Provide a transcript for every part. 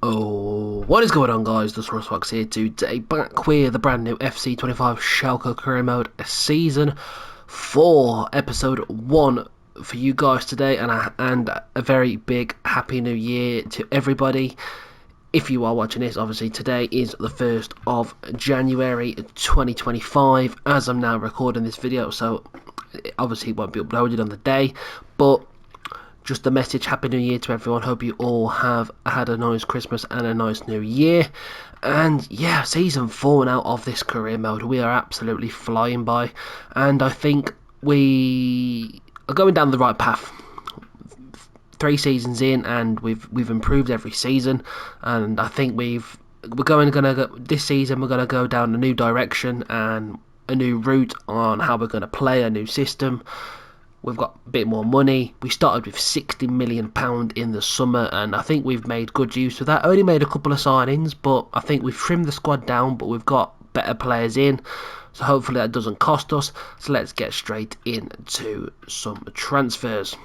Oh, what is going on, guys? The Fox here today, back with the brand new FC25 Schalke Career Mode Season 4, Episode 1 for you guys today, and a very big Happy New Year to everybody. If you are watching this, obviously today is the 1st of January 2025, as I'm now recording this video, so obviously it won't be uploaded on the day, but just a message, Happy New Year to everyone. Hope you all have had a nice Christmas and a nice New Year. And yeah, Season 4 now of this career mode. We are absolutely flying by. And I think we are going down the right path. 3 seasons in, and we've improved every season. And I think this season we're gonna go down a new direction and a new route on how we're gonna play, a new system. We've got a bit more money. We started with £60 million in the summer, and I think we've made good use of that. Only made a couple of signings, but I think we've trimmed the squad down, but we've got better players in, so hopefully that doesn't cost us. So let's get straight into some transfers.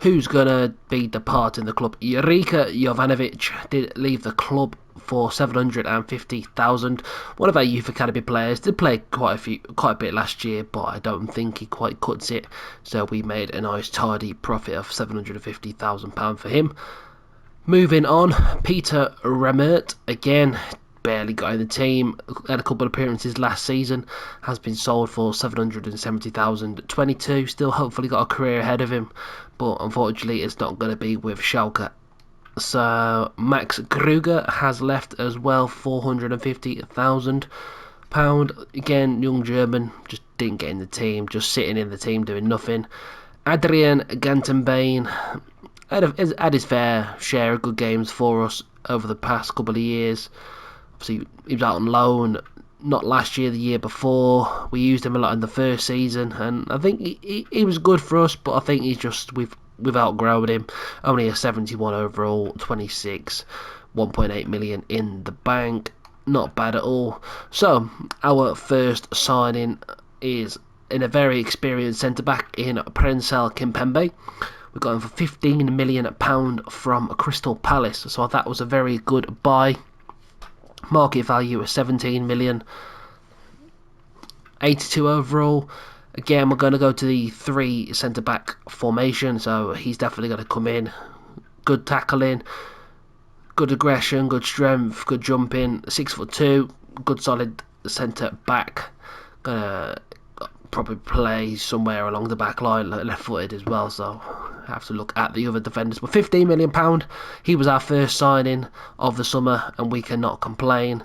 Who's going to be departing the club? Jurika Jovanovic did leave the club for $750,000. One of our youth academy players, did play quite a bit last year, but I don't think he quite cuts it. So we made a nice tidy profit of £750,000 for him. Moving on, Peter Remert, again, barely got in the team, had a couple of appearances last season, has been sold for $770,000. 22, still hopefully got a career ahead of him, but unfortunately it's not going to be with Schalke. So Max Kruger has left as well, £450,000. Again, young German, just didn't get in the team, just sitting in the team doing nothing. Adrian Gantenbein had his fair share of good games for us over the past couple of years. Obviously, he was out on loan, not last year, the year before. We used him a lot in the first season, and I think he was good for us, but I think we've outgrown him. Only a 71 overall, 26, 1.8 million in the bank. Not bad at all. So, our first signing is in a very experienced centre-back in Prensel Kimpembe. We got him for £15 million from Crystal Palace, so I thought that was a very good buy. Market value of 17 million, 82 overall. Again, we're going to go to the 3 centre-back formation, so he's definitely going to come in. Good tackling, good aggression, good strength, good jumping, 6'2", good solid centre-back. Gonna probably play somewhere along the back line, left-footed as well, so have to look at the other defenders. But £15 million, he was our first signing of the summer, and we cannot complain.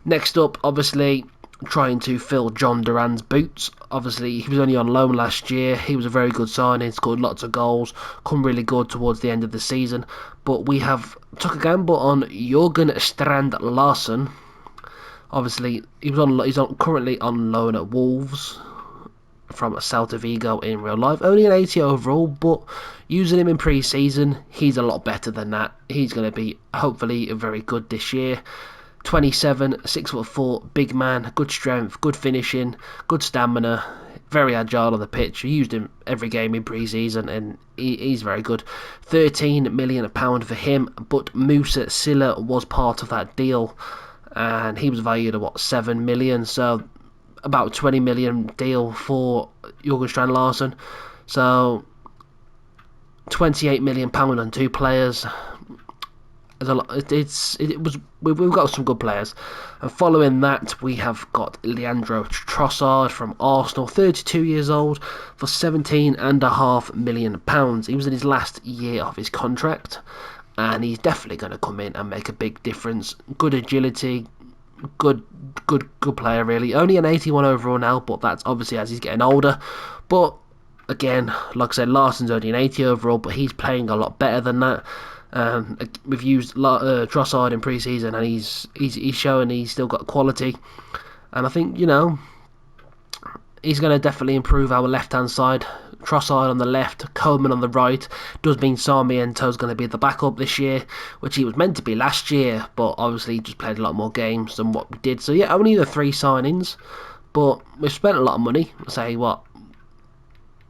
Next up, obviously, trying to fill John Duran's boots. Obviously, he was only on loan last year. He was a very good signing, scored lots of goals, come really good towards the end of the season. But we have took a gamble on Jørgen Strand Larsen. Obviously, he's currently on loan at Wolves from Celta Vigo in real life. Only an 80 overall, but using him in pre-season, he's a lot better than that. He's going to be hopefully very good this year. 27, 6'4", big man, good strength, good finishing, good stamina, very agile on the pitch. We used him every game in pre-season, and he's very good. £13 million for him, but Musa Silla was part of that deal, and he was valued at £7 million. So about 20 million deal for Jørgen Strand Larsen. So £28 million on 2 players. We've got some good players. And following that, we have got Leandro Trossard from Arsenal, 32 years old, for £17.5 million. He was in his last year of his contract, and he's definitely going to come in and make a big difference. Good agility, good player really. Only an 81 overall now, but that's obviously as he's getting older. But again, like I said, Larsen's only an 80 overall, but he's playing a lot better than that. We've used Trossard in pre-season, and he's showing he's still got quality, and I think he's going to definitely improve our left-hand side. Trossard on the left, Coleman on the right. Does mean Sarmiento's going to be the backup this year, which he was meant to be last year, but obviously he just played a lot more games than what we did. So yeah, only the 3 signings, but we've spent a lot of money. I'll say what,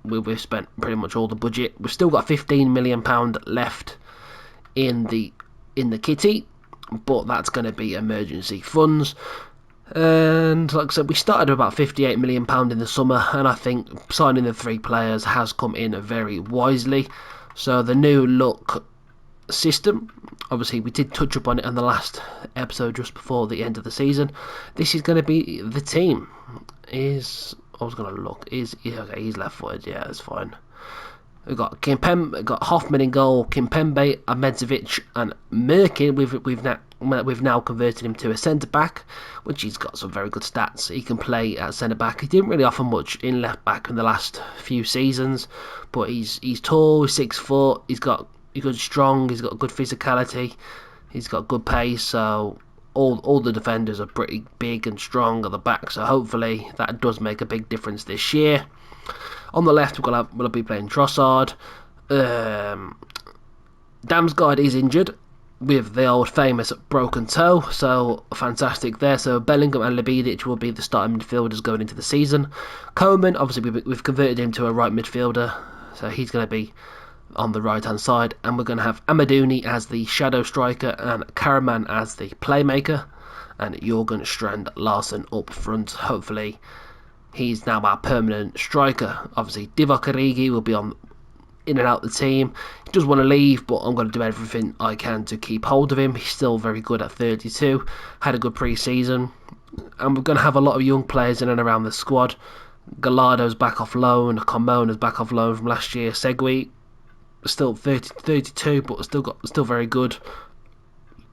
we've spent pretty much all the budget. We've still got £15 million left in the kitty, but that's going to be emergency funds. And like I said, we started with about £58 million in the summer, and I think signing the 3 players has come in very wisely. So the new look system, obviously we did touch upon it in the last episode just before the end of the season. This is going to be the team. He's left footed, yeah, that's fine. We've got Hoffman in goal, Kimpembe, Ahmedzovic, and Merkin. We've now converted him to a centre back, which he's got some very good stats. He can play at centre back. He didn't really offer much in left back in the last few seasons, but he's tall, he's 6 foot, he's strong, he's got good physicality, he's got good pace. So all the defenders are pretty big and strong at the back. So hopefully that does make a big difference this year. On the left, we'll be playing Trossard. Damsgaard is injured with the old famous broken toe, so fantastic there. So Bellingham and Lebidic will be the starting midfielders going into the season. Koeman, obviously we've converted him to a right midfielder, so he's going to be on the right hand side, and we're going to have Amaduni as the shadow striker and Karaman as the playmaker, and Jurgen Strand Larsen up front. Hopefully he's now our permanent striker. Obviously Divock Origi will be on in and out the team. He does want to leave, but I'm going to do everything I can to keep hold of him. He's still very good at 32, had a good pre-season, and we're going to have a lot of young players in and around the squad. Gallardo's back off loan, Carmona's back off loan from last year, Segui still 32, but still very good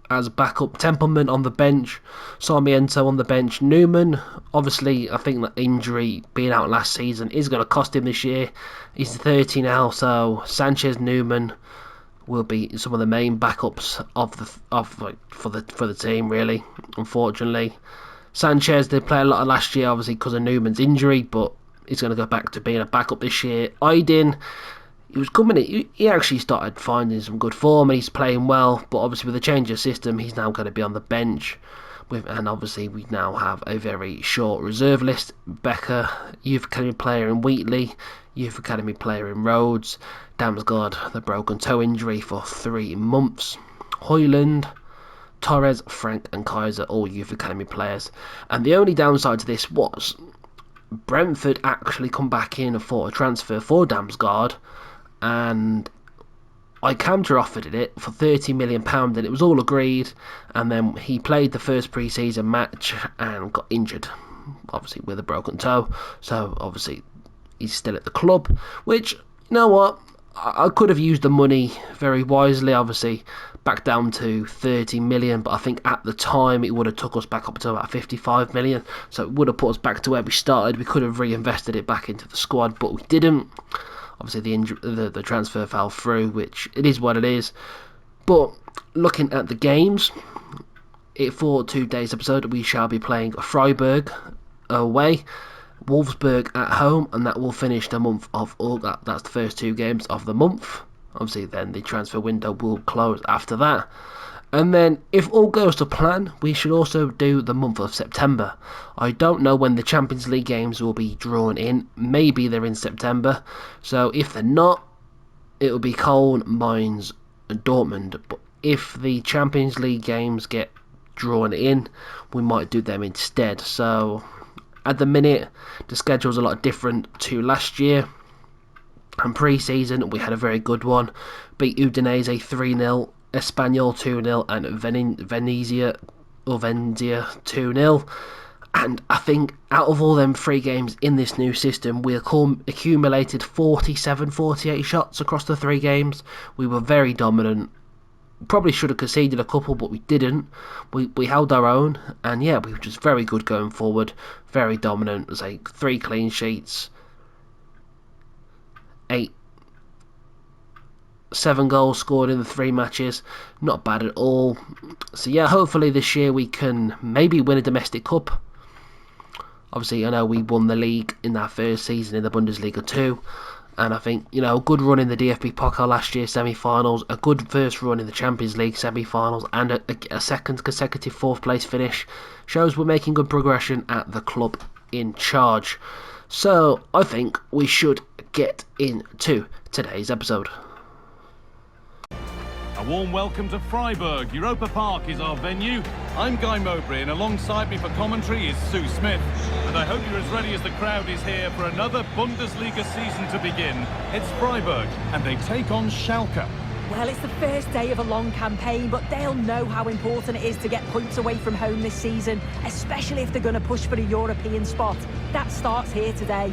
as a backup. Templeman on the bench, Sarmiento on the bench. Newman, obviously I think that injury being out last season is going to cost him this year. He's 30 now, so Sanchez, Newman will be some of the main backups for the team, really. Unfortunately, Sanchez did play a lot of last year, obviously because of Newman's injury, but he's going to go back to being a backup this year. Aydin, he was coming in, he actually started finding some good form and he's playing well, but obviously with a change of system he's now going to be on the bench. And obviously we now have a very short reserve list. Becker, Youth Academy player in Wheatley, Youth Academy player in Rhodes, Damsgaard, the broken toe injury for 3 months, Hoyland, Torres, Frank and Kaiser, all Youth Academy players. And the only downside to this was Brentford actually come back in for a transfer for Damsgaard, and Icanter offered it for £30 million, and it was all agreed. And then he played the first pre-season match and got injured, obviously with a broken toe. So obviously he's still at the club, which, you know what, I could have used the money very wisely, obviously back down to 30 million, but I think at the time it would have took us back up to about 55 million, so it would have put us back to where we started. We could have reinvested it back into the squad, but we didn't. Obviously the transfer fell through, which it is what it is. But looking at the games, for today's episode we shall be playing Freiburg away, Wolfsburg at home, and that will finish the month of August. That's the first 2 games of the month. Obviously then the transfer window will close after that. And then if all goes to plan, we should also do the month of September. I don't know when the Champions League games will be drawn in. Maybe they're in September. So if they're not, it'll be Cologne, Mainz and Dortmund. But if the Champions League games get drawn in, we might do them instead. So at the minute, the schedule's a lot different to last year. And pre-season, we had a very good one. Beat Udinese 3-0. Espanyol 2-0 and Venezia 2-0. And I think out of all them 3 games in this new system, we accumulated 47-48 shots across the 3 games. We were very dominant. Probably should have conceded a couple, but we didn't. We held our own, and yeah, we were just very good going forward. Very dominant. It was like 3 clean sheets, 7 goals scored in the 3 matches. Not bad at all. So yeah, hopefully this year we can maybe win a domestic cup. Obviously I know we won the league in our first season in the Bundesliga 2, and I think, you know, a good run in the DFB Pokal last year semi-finals, a good first run in the Champions League semi-finals, and a second consecutive 4th place finish shows we're making good progression at the club in charge. So I think we should get into today's episode. A warm welcome to Freiburg. Europa Park is our venue. I'm Guy Mowbray, and alongside me for commentary is Sue Smith. And I hope you're as ready as the crowd is here for another Bundesliga season to begin. It's Freiburg, and they take on Schalke. Well, it's the first day of a long campaign, but they'll know how important it is to get points away from home this season, especially if they're going to push for a European spot. That starts here today.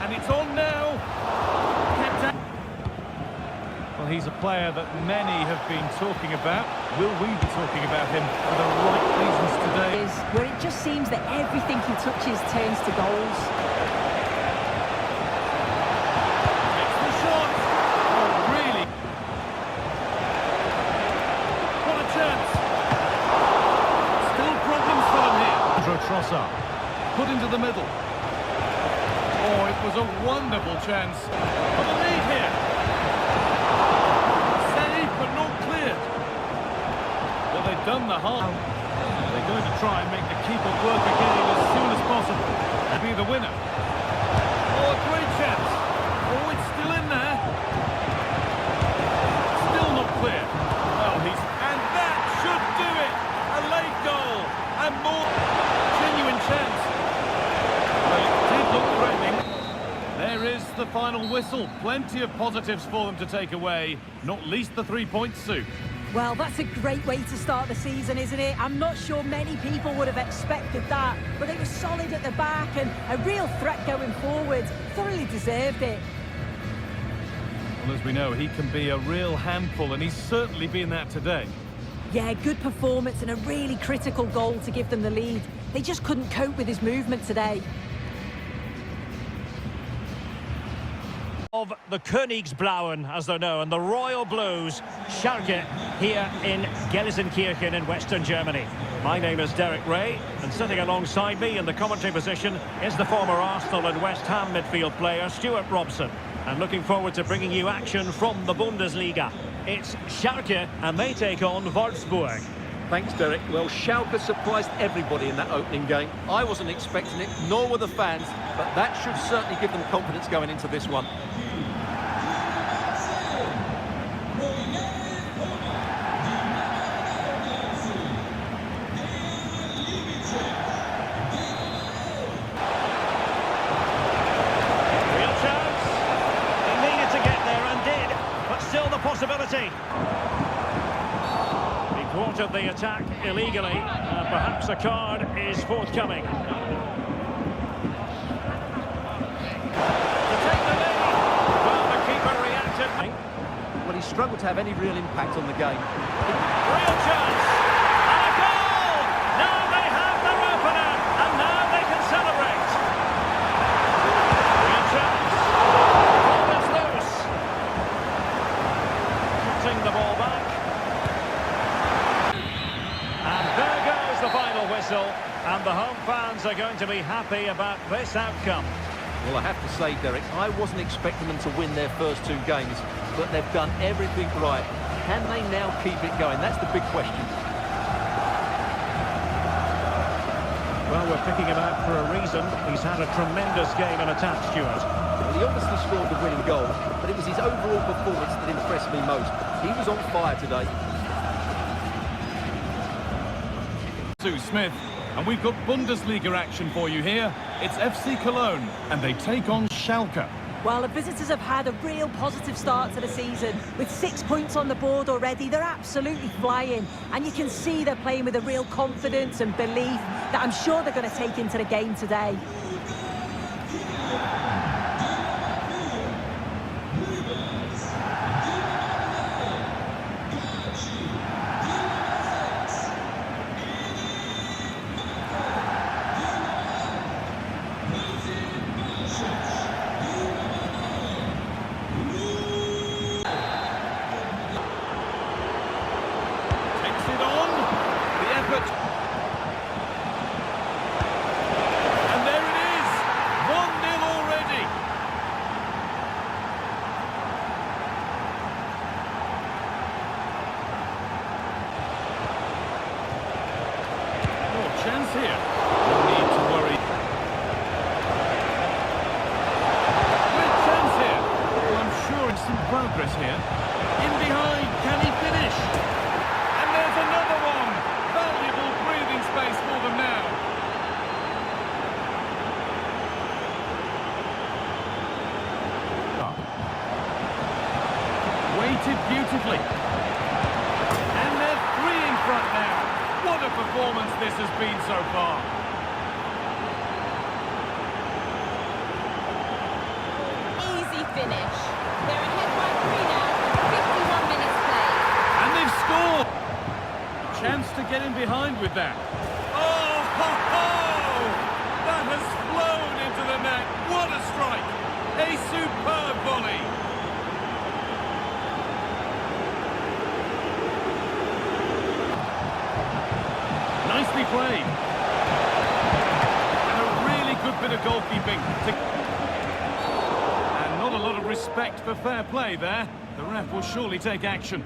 And it's on now. Well, he's a player that many have been talking about. Will we be talking about him for the right reasons today? Where it just seems that everything he touches turns to goals. It's the shot. Oh, really? What a chance. Still problems for them here. Trossard put into the middle. Oh, it was a wonderful chance for the lead here. Saved, but not cleared. Well, they've done the harm. They're going to try and make the keeper work again as soon as possible. And be the winner. Oh, a great chance. Oh, it's still in there. Still not clear. Oh, and that should do it. A late goal. And more. Genuine chance. Well, it did look threatening. There is the final whistle. Plenty of positives for them to take away, not least the 3 points, Sue. Well, that's a great way to start the season, isn't it? I'm not sure many people would have expected that, but they were solid at the back and a real threat going forward. Thoroughly deserved it. Well, as we know, he can be a real handful, and he's certainly been that today. Yeah, good performance and a really critical goal to give them the lead. They just couldn't cope with his movement today. Of the Königsblauen, as they know, and the Royal Blues, Schalke, here in Gelsenkirchen in Western Germany. My name is Derek Ray, and sitting alongside me in the commentary position is the former Arsenal and West Ham midfield player, Stuart Robson. And looking forward to bringing you action from the Bundesliga. It's Schalke, and they take on Wolfsburg. Thanks, Derek. Well, Schalke surprised everybody in that opening game. I wasn't expecting it, nor were the fans, but that should certainly give them confidence going into this one. Real chance. He needed to get there and did, but still the possibility. Thwarted the attack illegally, and perhaps a card is forthcoming. To take the lead, well, the keeper reacted. Well, he struggled to have any real impact on the game. Real chance, and a goal! Now they have their opener, and now they can celebrate. Real chance, ball is loose. Cutting the ball back. The final whistle, and the home fans are going to be happy about this outcome. Well, I have to say, Derek, I wasn't expecting them to win their first two games, but they've done everything right. Can they now keep it going? That's the big question. Well, we're picking him out for a reason. He's had a tremendous game in attack, Stuart. Well, he obviously scored the winning goal, but it was his overall performance that impressed me most. He was on fire today. Sue Smith, and we've got Bundesliga action for you here. It's FC Cologne, and they take on Schalke. Well, the visitors have had a real positive start to the season. With 6 points on the board already, they're absolutely flying. And you can see they're playing with a real confidence and belief that I'm sure they're going to take into the game today. And there it chance here. No need to worry. Great chance here. Well, I'm sure it's some progress here. In behind, can he finish? And there's another one. Valuable breathing space for them now. Weighted beautifully. And they're three in front now. What a performance this has been so far. Easy finish. They're ahead by 3 now, 51 minutes played. And they've scored. Chance to get in behind with that. Oh, ho, ho! That has flown into the net. What a strike. A superb volley. Nicely played. And a really good bit of goalkeeping. And not a lot of respect for fair play there. The ref will surely take action.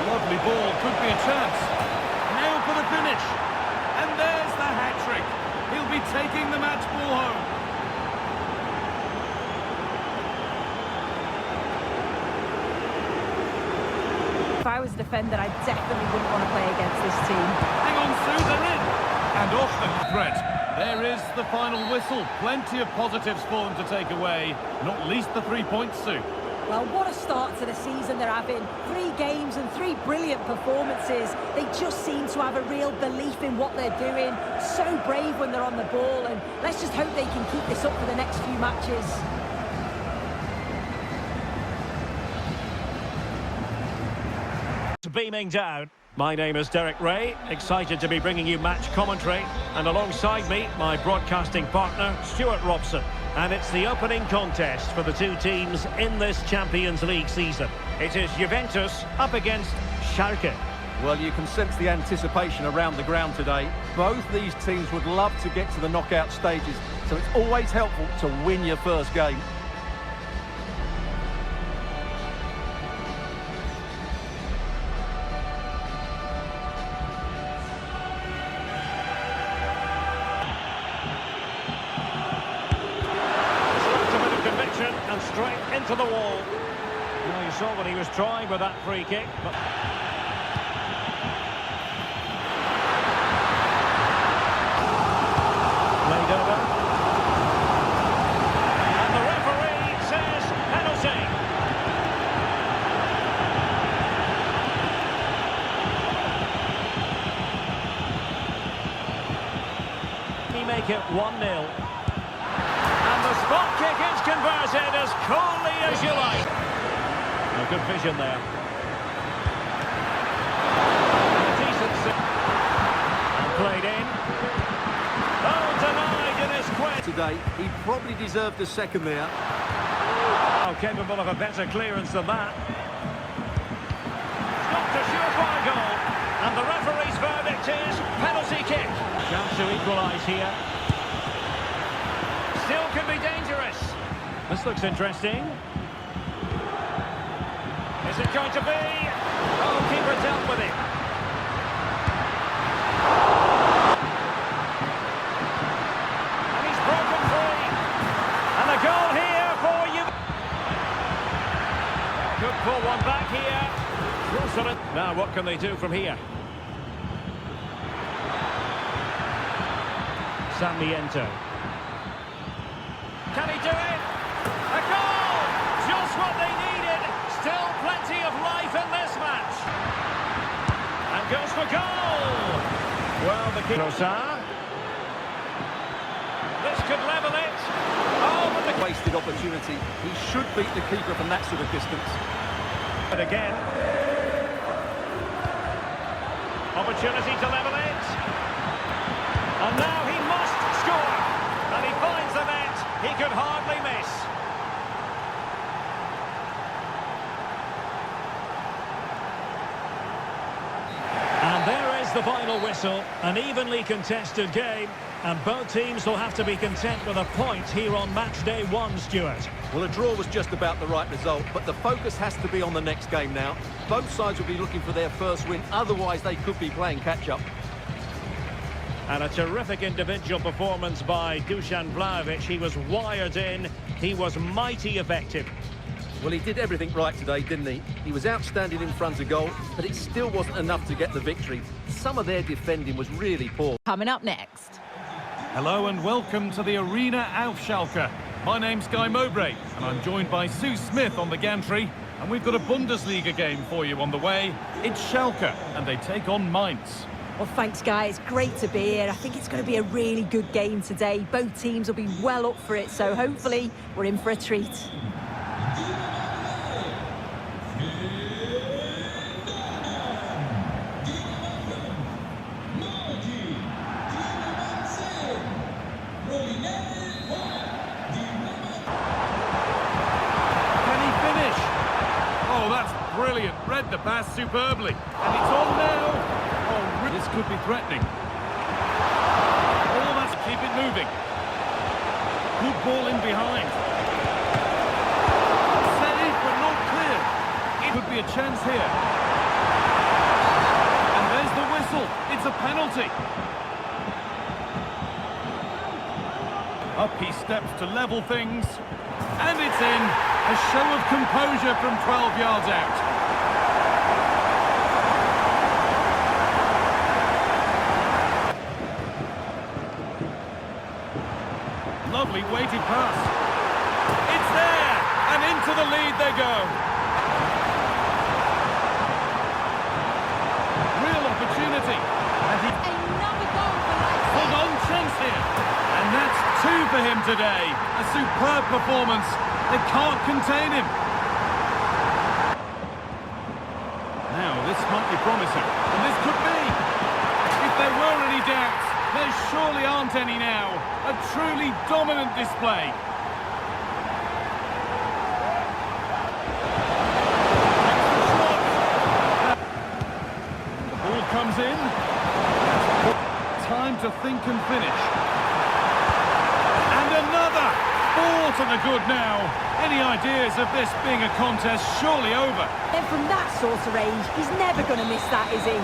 Lovely ball, could be a chance. Now for the finish. And there's the hat-trick. He'll be taking the match ball home. If I was a defender, I definitely wouldn't want to play against this team. Hang on, Sue, they're in. And off the threat. There is the final whistle. Plenty of positives for them to take away. Not least the 3 points, Sue. Well, what a start to the season they're having. 3 games and 3 brilliant performances. They just seem to have a real belief in what they're doing. So brave when they're on the ball, and let's just hope they can keep this up for the next few matches. Beaming down. My name is Derek Ray, excited to be bringing you match commentary, and alongside me, my broadcasting partner, Stuart Robson. And it's the opening contest for the two teams in this Champions League season. It is Juventus up against Schalke. Well, you can sense the anticipation around the ground today. Both these teams would love to get to the knockout stages, so it's always helpful to win your first game. And straight into the wall. Well, you saw what he was trying with that free kick. But played over. And the referee says penalty. He make it 1-0. The spot kick is converted as coolly as you like. A good vision there. Decent and played in. Oh, denied in his quest. Today, he probably deserved a second there. Oh, capable of a better clearance than that. Stopped a surefire goal. And the referee's verdict is penalty kick. Chance to equalise here. Still could be dangerous. This looks interesting. Is it going to be? Oh, keeper dealt with it. And he's broken free. And a goal here for you. Could pull one back here. Now what can they do from here? Sarmiento. Can he do it? A goal! Just what they needed. Still plenty of life in this match. And goes for goal. Well, the keeper. This could level it. Oh, but the Wasted opportunity. He should beat the keeper from that sort of distance. But again. Opportunity to level it. And now he must score. And he finds the net. He could hardly miss. And there is is the final whistle. An evenly contested game, and both teams will have to be content with a point here on match day 1, Stuart. Well, a draw was just about the right result, but the focus has to be on the next game now. Both sides will be looking for their first win, otherwise they could be playing catch-up. And a terrific individual performance by Dusan Vlahovic. He was wired in, he was mighty effective. Well, he did everything right today, didn't he? He was outstanding in front of goal, but it still wasn't enough to get the victory. Some of their defending was really poor. Coming up next. Hello and welcome to the Arena auf Schalke. My name's Guy Mowbray and I'm joined by Sue Smith on the gantry. And we've got a Bundesliga game for you on the way. It's Schalke and they take on Mainz. Well, thanks, guys. Great to be here. I think it's going to be a really good game today. Both teams will be well up for it, so hopefully we're in for a treat. Can he finish? Oh, that's brilliant. Read the pass superbly. And it's on now. This could be threatening. Oh, let's keep it moving. Good ball in behind. Save, but not clear. It could be a chance here. And there's the whistle. It's a penalty. Up he steps to level things. And it's in. A show of composure from 12 yards out. Lovely weighted pass. It's there! And into the lead they go. Real opportunity. And he... Another goal for Leipzig. Hold on, chance here. And that's 2 for him today. A superb performance. They can't contain him. Now, this might be promising. And this could be. If there were any doubts, there surely aren't any now. A truly dominant display. The ball comes in. Time to think and finish. And another! 4 to the good now. Any ideas of this being a contest surely over? And from that sort of range, he's never going to miss that, is he?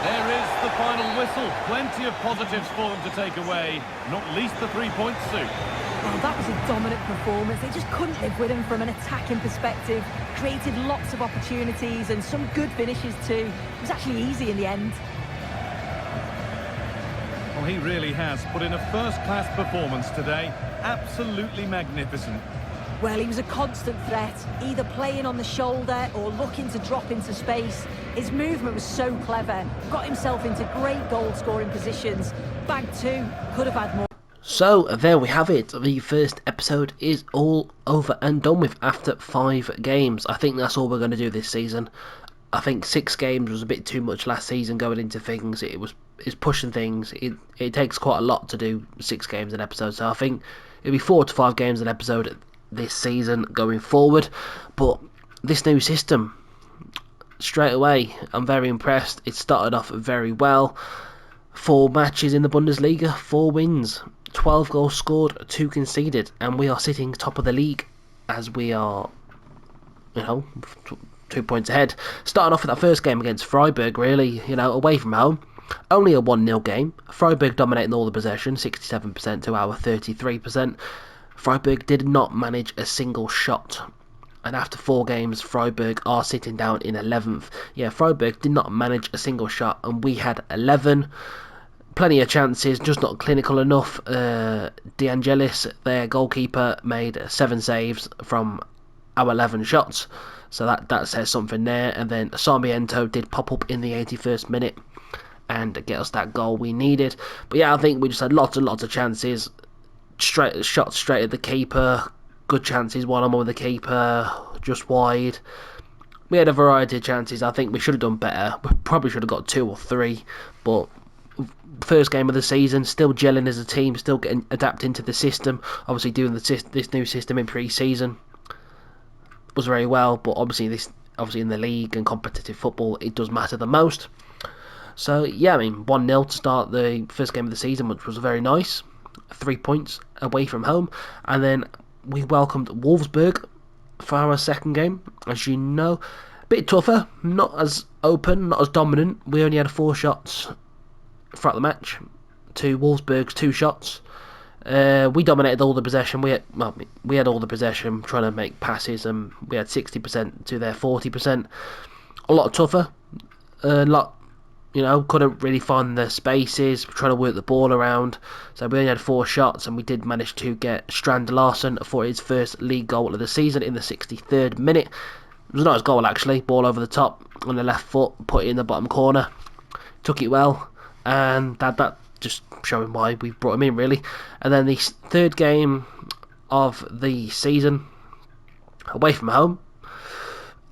There is the final whistle. Plenty of positives for them to take away. Not least the 3 points, Sue. Well, that was a dominant performance. They just couldn't live with him from an attacking perspective. Created lots of opportunities and some good finishes too. It was actually easy in the end. Well, he really has put in a first-class performance today. Absolutely magnificent. Well, he was a constant threat, either playing on the shoulder or looking to drop into space. His movement was so clever, got himself into great goal-scoring positions. Bagged 2, could have had more. So there we have it. The first episode is all over and done with after 5 games. I think that's all we're going to do this season. I think 6 games was a bit too much last season going into things. It's pushing things. It takes quite a lot to do 6 games an episode. So I think it'll be 4 to 5 games an episode this season going forward. But this new system, straight away, I'm very impressed. It started off very well. 4 matches in the Bundesliga, 4 wins, 12 goals scored, 2 conceded, and we are sitting top of the league as we are, 2 points ahead. Starting off with that first game against Freiburg, really, away from home. Only a 1-0 game. Freiburg dominating all the possession, 67% to our 33%. Freiburg did not manage a single shot. And after 4 games, Freiburg are sitting down in 11th. Yeah, Freiburg did not manage a single shot, and we had 11. Plenty of chances, just not clinical enough. De Angelis, their goalkeeper, made 7 saves from our 11 shots. So that says something there. And then Sarmiento did pop up in the 81st minute and get us that goal we needed. But yeah, I think we just had lots and lots of chances. Shots straight at the keeper. Good chances, one on one with the keeper, just wide. We had a variety of chances. I think we should have done better. We probably should have got 2 or 3. But first game of the season, still gelling as a team, still getting adapting to the system. Obviously doing this new system in pre-season was very well. But obviously in the league and competitive football, it does matter the most. So yeah, I mean 1-0 to start the first game of the season, which was very nice. 3 points away from home, and then we welcomed Wolfsburg for our second game. As you know, a bit tougher, not as open, not as dominant. We only had 4 shots throughout the match to Wolfsburg's 2 shots. We dominated all the possession. We had all the possession, trying to make passes, and we had 60% to their 40%. A lot tougher, a lot. Couldn't really find the spaces, trying to work the ball around. So we only had 4 shots, and we did manage to get Strand Larsen for his first league goal of the season in the 63rd minute. It was a nice goal actually, ball over the top on the left foot, put it in the bottom corner, took it well, and that just showing why we brought him in really. And then the third game of the season, away from home,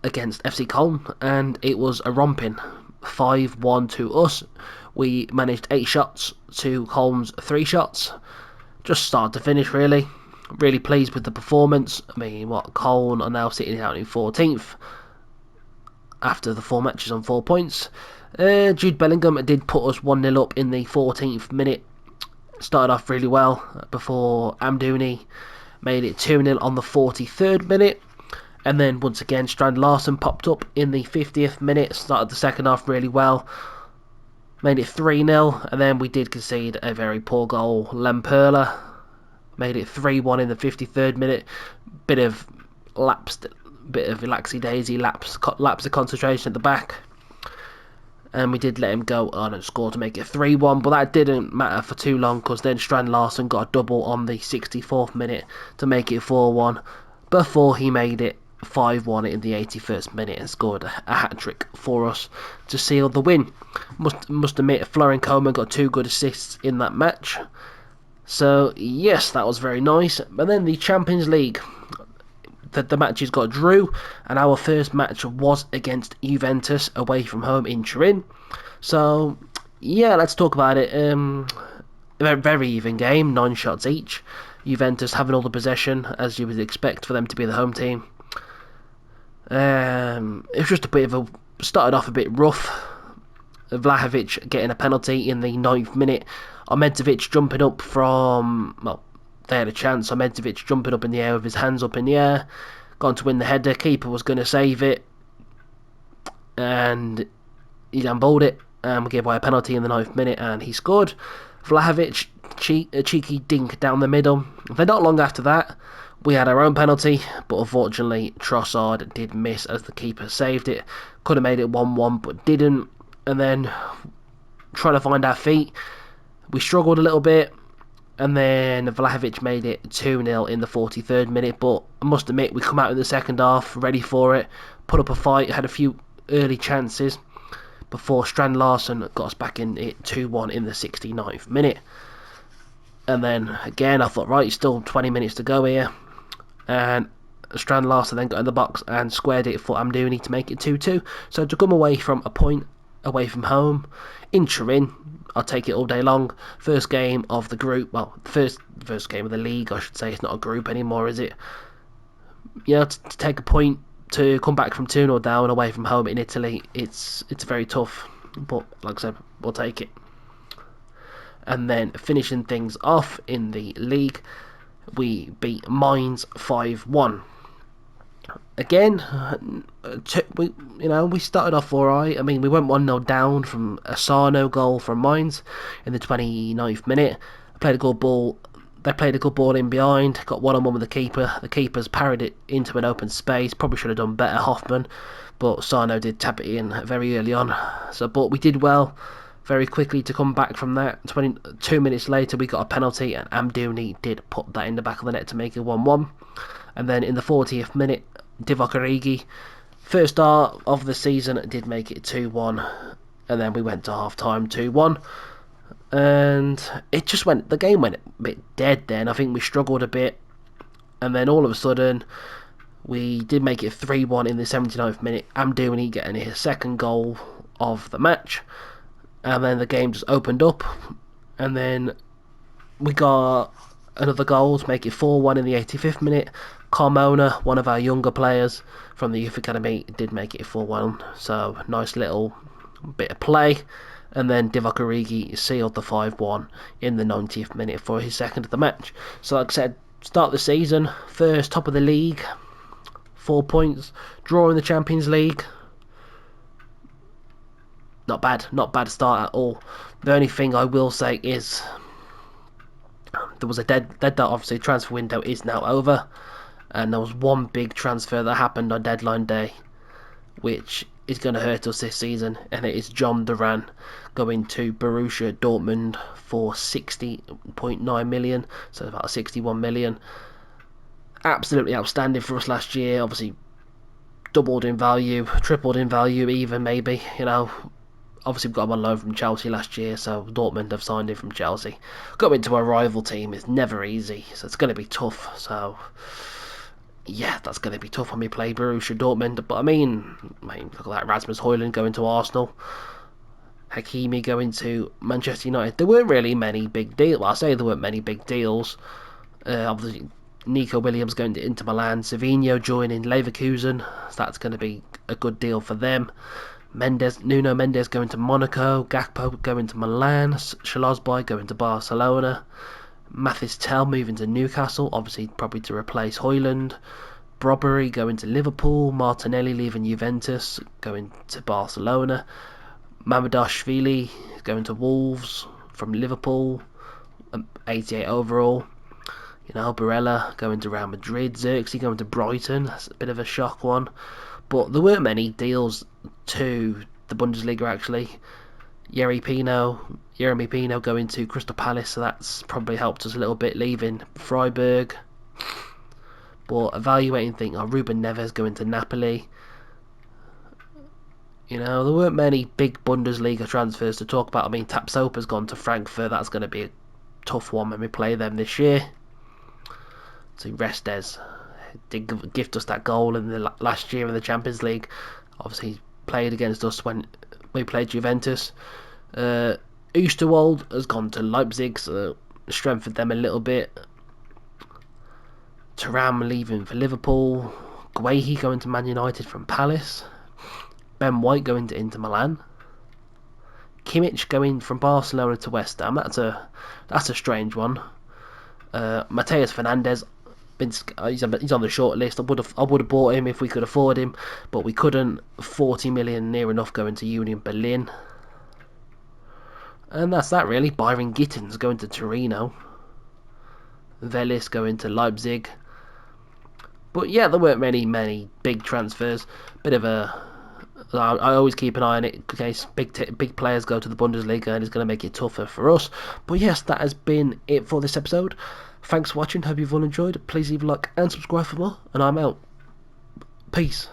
against FC Köln, and it was a romping 5-1 to us. We managed 8 shots to Köln's 3 shots, just start to finish really. Really pleased with the performance. I mean, Köln are now sitting out in 14th after the 4 matches on 4 points. Jude Bellingham did put us 1-0 up in the 14th minute. Started off really well before Amdouni made it 2-0 on the 43rd minute. And then once again Strand Larsen popped up in the 50th minute. Started the second half really well. Made it 3-0, and then we did concede a very poor goal. Lemperla made it 3-1 in the 53rd minute. Bit of laxy-daisy, lapse of concentration at the back. And we did let him go on and score to make it 3-1, but that didn't matter for too long, because then Strand Larsen got a double on the 64th minute to make it 4-1, before he made it 5-1 in the 81st minute and scored a hat-trick for us to seal the win. Must admit, Florian Koeman got 2 good assists in that match. So yes, that was very nice. But then the Champions League, the matches got drew, and our first match was against Juventus away from home in Turin. So yeah, let's talk about it. A very even game, 9 shots each. Juventus having all the possession, as you would expect for them to be the home team. It was just a bit of started off a bit rough. Vlahovic getting a penalty in the 9th minute. Ahmedzovic jumping up from, they had a chance. Ahmedzovic jumping up in the air with his hands up in the air, gone to win the header. Keeper was going to save it, and he handballed it, and we gave away a penalty in the 9th minute, and he scored. Vlahovic, a cheeky dink down the middle. Then not long after that, we had our own penalty, but unfortunately Trossard did miss as the keeper saved it. Could have made it 1-1, but didn't. And then trying to find our feet, we struggled a little bit, and then Vlahovic made it 2-0 in the 43rd minute. But I must admit, we come out in the second half ready for it, put up a fight, had a few early chances before Strand Larsen got us back in it 2-1 in the 69th minute. And then again I thought, right, still 20 minutes to go here, and Strand Larsen then got in the box and squared it for Amdouni to make it 2-2. So to come away from a point away from home in Turin, I'll take it all day long. First game of the group, first game of the league I should say. It's not a group anymore, is it? To take a point, to come back from 2-0 down away from home in Italy, it's very tough, but like I said, we'll take it. And then finishing things off in the league, we beat Mainz 5-1. Again, we started off alright. I mean, we went 1-0 down from a Sarno goal from Mainz in the 29th minute. They played a good ball in behind, got 1-on-1 with the keeper. The keeper's parried it into an open space. Probably should have done better, Hoffman, but Sarno did tap it in very early on. But we did well very quickly to come back from that. 22 minutes later, we got a penalty, and Amdouni did put that in the back of the net to make it 1-1. And then in the 40th minute, Divock Origi, first start of the season, did make it 2-1. And then we went to half-time 2-1. And the game went a bit dead then. I think we struggled a bit. And then all of a sudden, we did make it 3-1 in the 79th minute. Amdouni getting his second goal of the match. And then the game just opened up, and then we got another goal to make it 4-1 in the 85th minute. Carmona, one of our younger players from the youth academy, did make it 4-1. So nice little bit of play, And then Divock Origi sealed the 5-1 in the 90th minute for his second of the match. So like I said, start the season, first top of the league, 4 points, draw in the Champions League. Not bad start at all. The only thing I will say is there was a dead date. Obviously, transfer window is now over, and there was one big transfer that happened on deadline day, which is going to hurt us this season, and it is John Duran going to Borussia Dortmund for 60.9 million, so about 61 million. Absolutely outstanding for us last year. Obviously, doubled in value, tripled in value, even maybe. Obviously we got him on loan from Chelsea last year, so Dortmund have signed him from Chelsea. Going into a rival team is never easy, so it's going to be tough. So yeah, that's going to be tough when we play Borussia Dortmund. But I mean, look at that, Rasmus Højlund going to Arsenal, Hakimi going to Manchester United. There weren't really many big deals. Well, I say there weren't many big deals. Obviously, Nico Williams going to Inter Milan, Savinho joining Leverkusen, so that's going to be a good deal for them. Nuno Mendes going to Monaco, Gakpo going to Milan, Szoboszlai going to Barcelona, Mathis Tel moving to Newcastle, obviously probably to replace Højlund, Brobbery going to Liverpool, Martinelli leaving Juventus, going to Barcelona, Mamadashvili going to Wolves from Liverpool, 88 overall. Barella going to Real Madrid, Xerxes going to Brighton, that's a bit of a shock one. But there weren't many deals to the Bundesliga actually. Yeremy Pino going to Crystal Palace, so that's probably helped us a little bit, leaving Freiburg. But evaluating things, Ruben Neves going to Napoli. There weren't many big Bundesliga transfers to talk about. I mean, Tapsopa's gone to Frankfurt, that's going to be a tough one when we play them this year. So Restes did gift us that goal in the last year in the Champions League. Obviously played against us when we played Juventus. Oosterwolde has gone to Leipzig, so strengthened them a little bit. Thuram leaving for Liverpool. Guehi going to Man United from Palace. Ben White going to Inter Milan. Kimmich going from Barcelona to West Ham. That's a strange one. Mateus Fernandes, he's on the short list. I would have bought him if we could afford him, but we couldn't. 40 million, near enough, going to Union Berlin. And that's that really. Byron Gittins going to Torino. Velis going to Leipzig. But yeah, there weren't many big transfers. Bit of a... I always keep an eye on it in case big players go to the Bundesliga, and it's going to make it tougher for us. But yes, that has been it for this episode. Thanks for watching, hope you've all enjoyed. Please leave a like and subscribe for more, and I'm out. Peace.